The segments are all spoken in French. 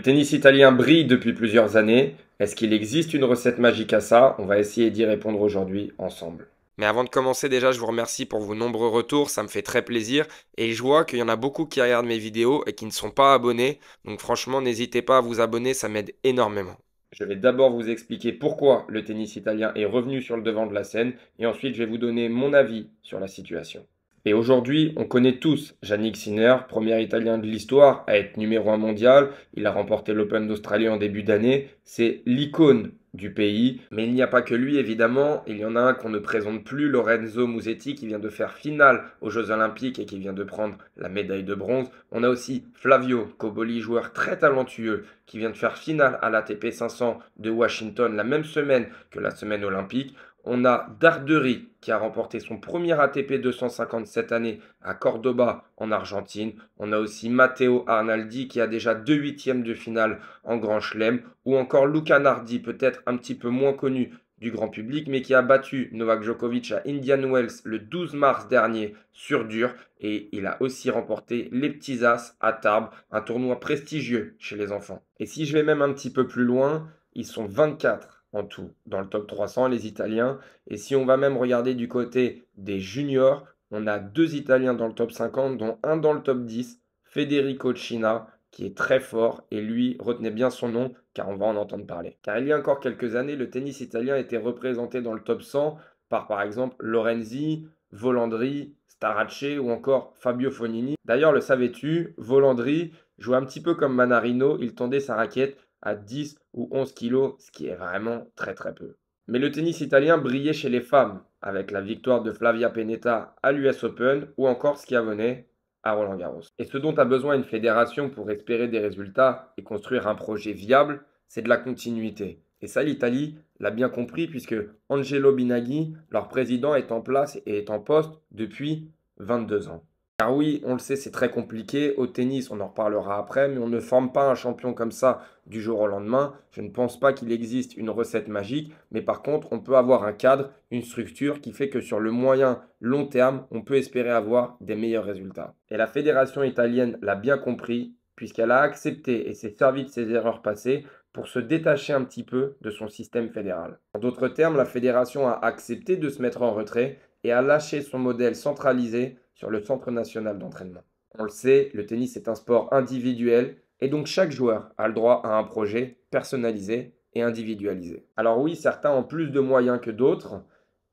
Le tennis italien brille depuis plusieurs années. Est-ce qu'il existe une recette magique à ça? On va essayer d'y répondre aujourd'hui ensemble. Mais avant de commencer, déjà, je vous remercie pour vos nombreux retours, ça me fait très plaisir. Et je vois qu'il y en a beaucoup qui regardent mes vidéos et qui ne sont pas abonnés. Donc franchement, n'hésitez pas à vous abonner, ça m'aide énormément. Je vais d'abord vous expliquer pourquoi le tennis italien est revenu sur le devant de la scène et ensuite je vais vous donner mon avis sur la situation. Et aujourd'hui, on connaît tous Jannik Sinner, premier Italien de l'histoire à être numéro 1 mondial. Il a remporté l'Open d'Australie en début d'année. C'est l'icône du pays. Mais il n'y a pas que lui, évidemment. Il y en a un qu'on ne présente plus, Lorenzo Musetti, qui vient de faire finale aux Jeux Olympiques et qui vient de prendre la médaille de bronze. On a aussi Flavio Cobolli, joueur très talentueux, qui vient de faire finale à l'ATP 500 de Washington la même semaine que la semaine olympique. On a Dardery qui a remporté son premier ATP 250 cette année à Cordoba en Argentine. On a aussi Matteo Arnaldi qui a déjà 2 huitièmes de finale en Grand Chelem. Ou encore Luca Nardi, peut-être un petit peu moins connu du grand public, mais qui a battu Novak Djokovic à Indian Wells le 12 mars dernier sur dur. Et il a aussi remporté les petits As à Tarbes, un tournoi prestigieux chez les enfants. Et si je vais même un petit peu plus loin, ils sont 24 en tout dans le top 300, les Italiens. Et si on va même regarder du côté des juniors, on a 2 Italiens dans le top 50, dont un dans le top 10, Federico Cina, qui est très fort. Et lui, retenez bien son nom, car on va en entendre parler. Car il y a encore quelques années, le tennis italien était représenté dans le top 100 par exemple Lorenzi, Volandri, Starace ou encore Fabio Fognini. D'ailleurs, le savais-tu, Volandri jouait un petit peu comme Manarino, il tendait sa raquette à 10 ou 11 kilos, ce qui est vraiment très très peu. Mais le tennis italien brillait chez les femmes, avec la victoire de Flavia Pennetta à l'US Open ou encore Schiavone à Roland-Garros. Et ce dont a besoin une fédération pour espérer des résultats et construire un projet viable, c'est de la continuité. Et ça, l'Italie l'a bien compris puisque Angelo Binaghi, leur président, est en place et est en poste depuis 22 ans. Car oui, on le sait, c'est très compliqué. Au tennis, on en reparlera après, mais on ne forme pas un champion comme ça du jour au lendemain. Je ne pense pas qu'il existe une recette magique, mais par contre, on peut avoir un cadre, une structure qui fait que sur le moyen long terme, on peut espérer avoir des meilleurs résultats. Et la fédération italienne l'a bien compris, puisqu'elle a accepté et s'est servie de ses erreurs passées pour se détacher un petit peu de son système fédéral. En d'autres termes, la fédération a accepté de se mettre en retrait et a lâché son modèle centralisé sur le centre national d'entraînement. On le sait, le tennis est un sport individuel et donc chaque joueur a le droit à un projet personnalisé et individualisé. Alors oui, certains ont plus de moyens que d'autres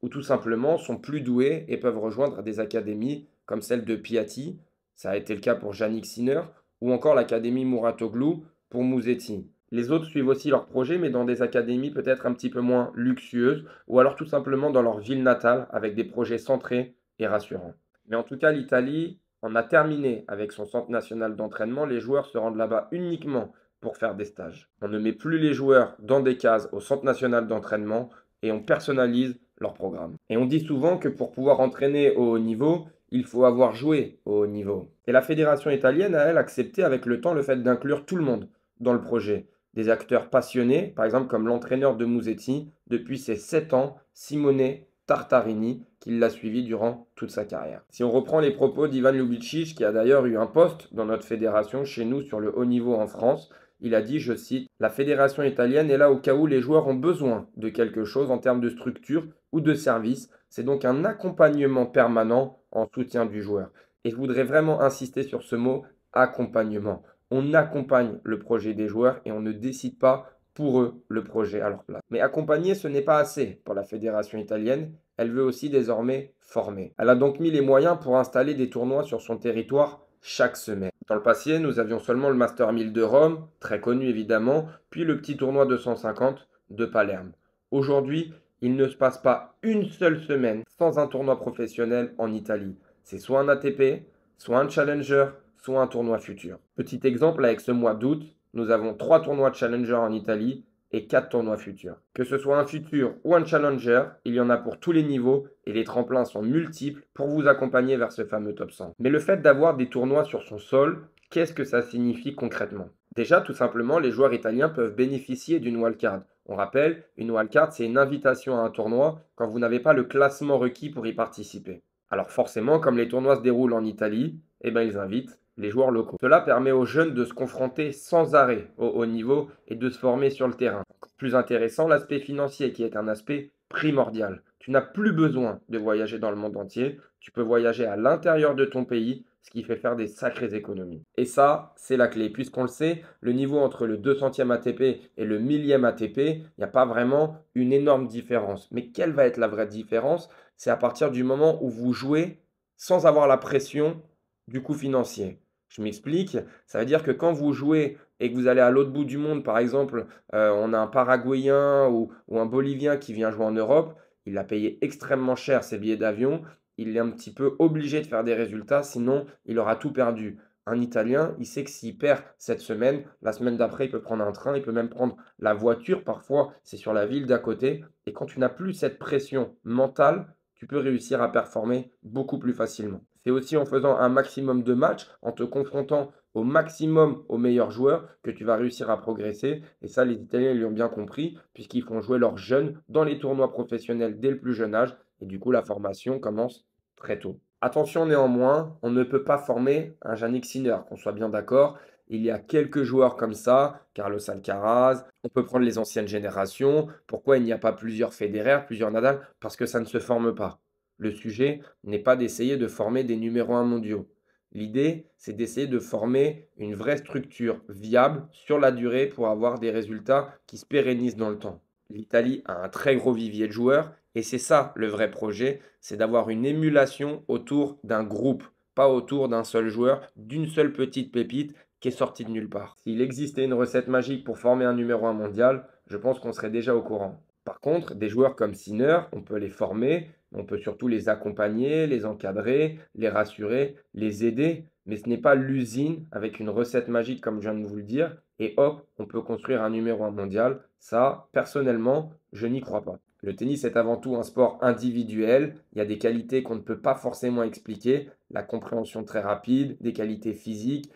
ou tout simplement sont plus doués et peuvent rejoindre des académies comme celle de Piatti, ça a été le cas pour Jannik Sinner, ou encore l'académie Mouratoglou pour Musetti. Les autres suivent aussi leur projet, mais dans des académies peut-être un petit peu moins luxueuses, ou alors tout simplement dans leur ville natale, avec des projets centrés et rassurants. Mais en tout cas, l'Italie en a terminé avec son centre national d'entraînement. Les joueurs se rendent là-bas uniquement pour faire des stages. On ne met plus les joueurs dans des cases au centre national d'entraînement et on personnalise leur programme. Et on dit souvent que pour pouvoir entraîner au haut niveau, il faut avoir joué au haut niveau. Et la fédération italienne a, elle, accepté avec le temps le fait d'inclure tout le monde dans le projet. Des acteurs passionnés, par exemple comme l'entraîneur de Musetti depuis ses 7 ans, Simone Tartarini, qui l'a suivi durant toute sa carrière. Si on reprend les propos d'Ivan Ljubicic, qui a d'ailleurs eu un poste dans notre fédération chez nous sur le haut niveau en France, il a dit, je cite, « La fédération italienne est là au cas où les joueurs ont besoin de quelque chose en termes de structure ou de service. C'est donc un accompagnement permanent en soutien du joueur. » Et je voudrais vraiment insister sur ce mot, accompagnement. On accompagne le projet des joueurs et on ne décide pas pour eux le projet à leur place. Mais accompagner, ce n'est pas assez pour la fédération italienne. Elle veut aussi désormais former. Elle a donc mis les moyens pour installer des tournois sur son territoire chaque semaine. Dans le passé, nous avions seulement le Master 1000 de Rome, très connu évidemment, puis le petit tournoi 250 de Palerme. Aujourd'hui, il ne se passe pas une seule semaine sans un tournoi professionnel en Italie. C'est soit un ATP, soit un Challenger, soit un tournoi futur. Petit exemple, avec ce mois d'août, nous avons 3 tournois de Challenger en Italie et 4 tournois futurs. Que ce soit un futur ou un Challenger, il y en a pour tous les niveaux et les tremplins sont multiples pour vous accompagner vers ce fameux top 100. Mais le fait d'avoir des tournois sur son sol, qu'est-ce que ça signifie concrètement? Déjà, tout simplement, les joueurs italiens peuvent bénéficier d'une wildcard. On rappelle, une wildcard, c'est une invitation à un tournoi quand vous n'avez pas le classement requis pour y participer. Alors forcément, comme les tournois se déroulent en Italie, eh ben, ils invitent les joueurs locaux. Cela permet aux jeunes de se confronter sans arrêt au haut niveau et de se former sur le terrain. Encore plus intéressant, l'aspect financier qui est un aspect primordial. Tu n'as plus besoin de voyager dans le monde entier, tu peux voyager à l'intérieur de ton pays, ce qui fait faire des sacrées économies. Et ça, c'est la clé, puisqu'on le sait, le niveau entre le 200e ATP et le 1000e ATP, il n'y a pas vraiment une énorme différence. Mais quelle va être la vraie différence? C'est à partir du moment où vous jouez sans avoir la pression du coût financier. Je m'explique, ça veut dire que quand vous jouez et que vous allez à l'autre bout du monde, par exemple, on a un Paraguayen ou un Bolivien qui vient jouer en Europe, il a payé extrêmement cher ses billets d'avion, il est un petit peu obligé de faire des résultats, sinon il aura tout perdu. Un Italien, il sait que s'il perd cette semaine, la semaine d'après, il peut prendre un train, il peut même prendre la voiture, parfois c'est sur la ville d'à côté. Et quand tu n'as plus cette pression mentale, tu peux réussir à performer beaucoup plus facilement. C'est aussi en faisant un maximum de matchs, en te confrontant au maximum aux meilleurs joueurs, que tu vas réussir à progresser. Et ça, les Italiens l'ont bien compris, puisqu'ils font jouer leurs jeunes dans les tournois professionnels dès le plus jeune âge. Et du coup, la formation commence très tôt. Attention néanmoins, on ne peut pas former un Jannik Sinner, qu'on soit bien d'accord. Il y a quelques joueurs comme ça, Carlos Alcaraz, on peut prendre les anciennes générations. Pourquoi il n'y a pas plusieurs Federer, plusieurs Nadal? Parce que ça ne se forme pas. Le sujet n'est pas d'essayer de former des numéros 1 mondiaux. L'idée, c'est d'essayer de former une vraie structure viable sur la durée pour avoir des résultats qui se pérennisent dans le temps. L'Italie a un très gros vivier de joueurs et c'est ça le vrai projet, c'est d'avoir une émulation autour d'un groupe, pas autour d'un seul joueur, d'une seule petite pépite qui est sortie de nulle part. S'il existait une recette magique pour former un numéro 1 mondial, je pense qu'on serait déjà au courant. Par contre, des joueurs comme Sinner, on peut les former, on peut surtout les accompagner, les encadrer, les rassurer, les aider, mais ce n'est pas l'usine avec une recette magique comme je viens de vous le dire, et hop, on peut construire un numéro 1 mondial. Ça, personnellement, je n'y crois pas. Le tennis est avant tout un sport individuel. Il y a des qualités qu'on ne peut pas forcément expliquer. La compréhension très rapide, des qualités physiques.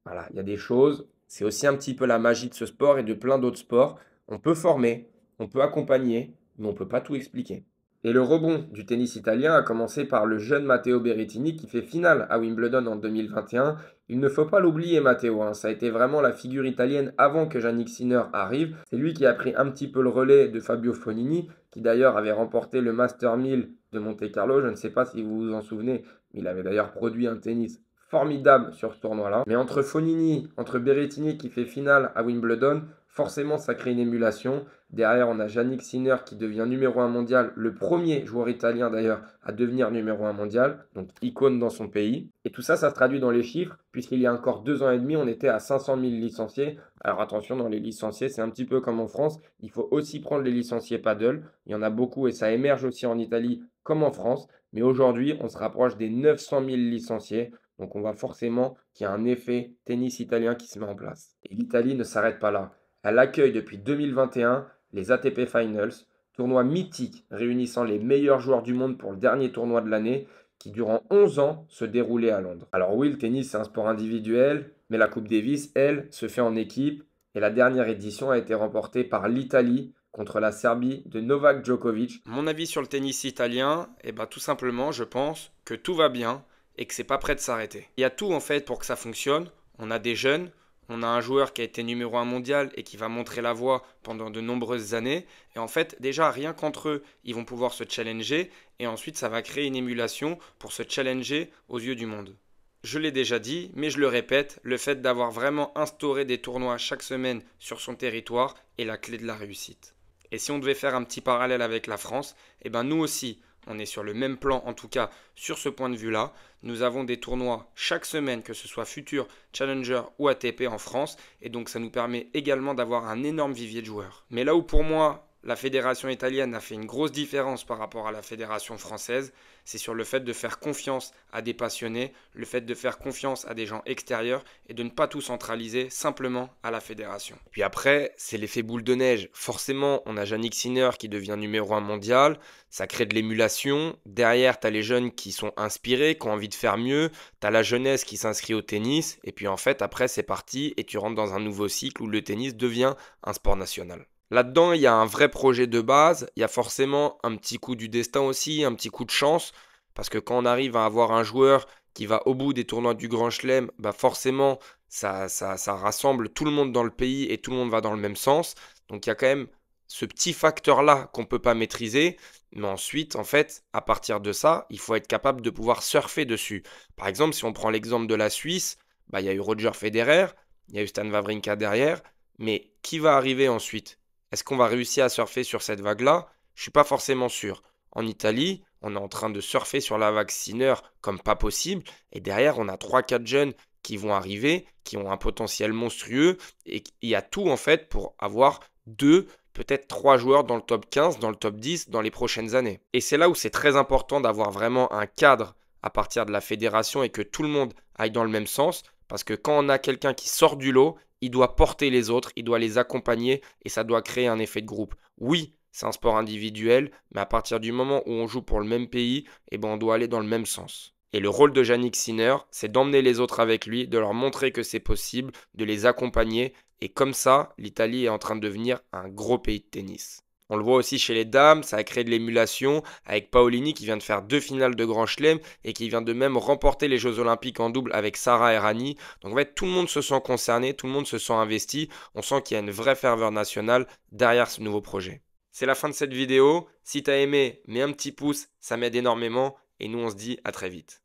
Voilà, il y a des choses. C'est aussi un petit peu la magie de ce sport et de plein d'autres sports. On peut former, on peut accompagner, mais on ne peut pas tout expliquer. Et le rebond du tennis italien a commencé par le jeune Matteo Berrettini qui fait finale à Wimbledon en 2021. Il ne faut pas l'oublier, Matteo, hein. Ça a été vraiment la figure italienne avant que Jannik Sinner arrive. C'est lui qui a pris un petit peu le relais de Fabio Fognini, qui d'ailleurs avait remporté le Master 1000 de Monte-Carlo. Je ne sais pas si vous vous en souvenez, mais il avait d'ailleurs produit un tennis formidable sur ce tournoi-là. Mais entre Fognini, entre Berrettini qui fait finale à Wimbledon, forcément ça crée une émulation. Derrière, on a Jannik Sinner qui devient numéro 1 mondial, le premier joueur italien d'ailleurs à devenir numéro 1 mondial, donc icône dans son pays. Et tout ça, ça se traduit dans les chiffres, puisqu'il y a encore 2 ans et demi, on était à 500 000 licenciés. Alors attention, dans les licenciés, c'est un petit peu comme en France, il faut aussi prendre les licenciés paddle. Il y en a beaucoup et ça émerge aussi en Italie comme en France. Mais aujourd'hui, on se rapproche des 900 000 licenciés. Donc on voit forcément qu'il y a un effet tennis italien qui se met en place. Et l'Italie ne s'arrête pas là. Elle accueille depuis 2021 les ATP Finals, tournoi mythique réunissant les meilleurs joueurs du monde pour le dernier tournoi de l'année qui durant 11 ans se déroulait à Londres. Alors oui, le tennis c'est un sport individuel, mais la Coupe Davis, elle, se fait en équipe et la dernière édition a été remportée par l'Italie contre la Serbie de Novak Djokovic. Mon avis sur le tennis italien, tout simplement, je pense que tout va bien et que c'est pas prêt de s'arrêter. Il y a tout en fait pour que ça fonctionne. On a des jeunes, on a un joueur qui a été numéro 1 mondial et qui va montrer la voie pendant de nombreuses années. Et en fait, déjà, rien qu'entre eux, ils vont pouvoir se challenger. Et ensuite, ça va créer une émulation pour se challenger aux yeux du monde. Je l'ai déjà dit, mais je le répète, le fait d'avoir vraiment instauré des tournois chaque semaine sur son territoire est la clé de la réussite. Et si on devait faire un petit parallèle avec la France, nous aussi, on est sur le même plan, en tout cas sur ce point de vue-là. Nous avons des tournois chaque semaine, que ce soit Futur, Challenger ou ATP en France. Et donc ça nous permet également d'avoir un énorme vivier de joueurs. Mais là où pour moi, la fédération italienne a fait une grosse différence par rapport à la fédération française, c'est sur le fait de faire confiance à des passionnés, le fait de faire confiance à des gens extérieurs et de ne pas tout centraliser simplement à la fédération. Puis après, c'est l'effet boule de neige. Forcément, on a Jannik Sinner qui devient numéro 1 mondial, ça crée de l'émulation. Derrière, tu as les jeunes qui sont inspirés, qui ont envie de faire mieux, tu as la jeunesse qui s'inscrit au tennis, et puis en fait, après, c'est parti et tu rentres dans un nouveau cycle où le tennis devient un sport national. Là-dedans, il y a un vrai projet de base, il y a forcément un petit coup du destin aussi, un petit coup de chance, parce que quand on arrive à avoir un joueur qui va au bout des tournois du Grand Chelem, bah forcément, ça rassemble tout le monde dans le pays et tout le monde va dans le même sens. Donc il y a quand même ce petit facteur-là qu'on ne peut pas maîtriser. Mais ensuite, en fait, à partir de ça, il faut être capable de pouvoir surfer dessus. Par exemple, si on prend l'exemple de la Suisse, bah, il y a eu Roger Federer, il y a eu Stan Wawrinka derrière. Mais qui va arriver ensuite? Est-ce qu'on va réussir à surfer sur cette vague-là? Je ne suis pas forcément sûr. En Italie, on est en train de surfer sur la vague Sinner comme pas possible. Et derrière, on a trois quatre jeunes qui vont arriver, qui ont un potentiel monstrueux. Et il y a tout en fait pour avoir deux, peut-être trois joueurs dans le top 15, dans le top 10 dans les prochaines années. Et c'est là où c'est très important d'avoir vraiment un cadre à partir de la fédération et que tout le monde aille dans le même sens. Parce que quand on a quelqu'un qui sort du lot, il doit porter les autres, il doit les accompagner et ça doit créer un effet de groupe. Oui, c'est un sport individuel, mais à partir du moment où on joue pour le même pays, eh ben on doit aller dans le même sens. Et le rôle de Jannik Sinner, c'est d'emmener les autres avec lui, de leur montrer que c'est possible, de les accompagner. Et comme ça, l'Italie est en train de devenir un gros pays de tennis. On le voit aussi chez les dames, ça a créé de l'émulation avec Paolini qui vient de faire 2 finales de Grand Chelem et qui vient de même remporter les Jeux Olympiques en double avec Sarah Errani. Donc en fait, tout le monde se sent concerné, tout le monde se sent investi. On sent qu'il y a une vraie ferveur nationale derrière ce nouveau projet. C'est la fin de cette vidéo. Si tu as aimé, mets un petit pouce, ça m'aide énormément. Et nous, on se dit à très vite.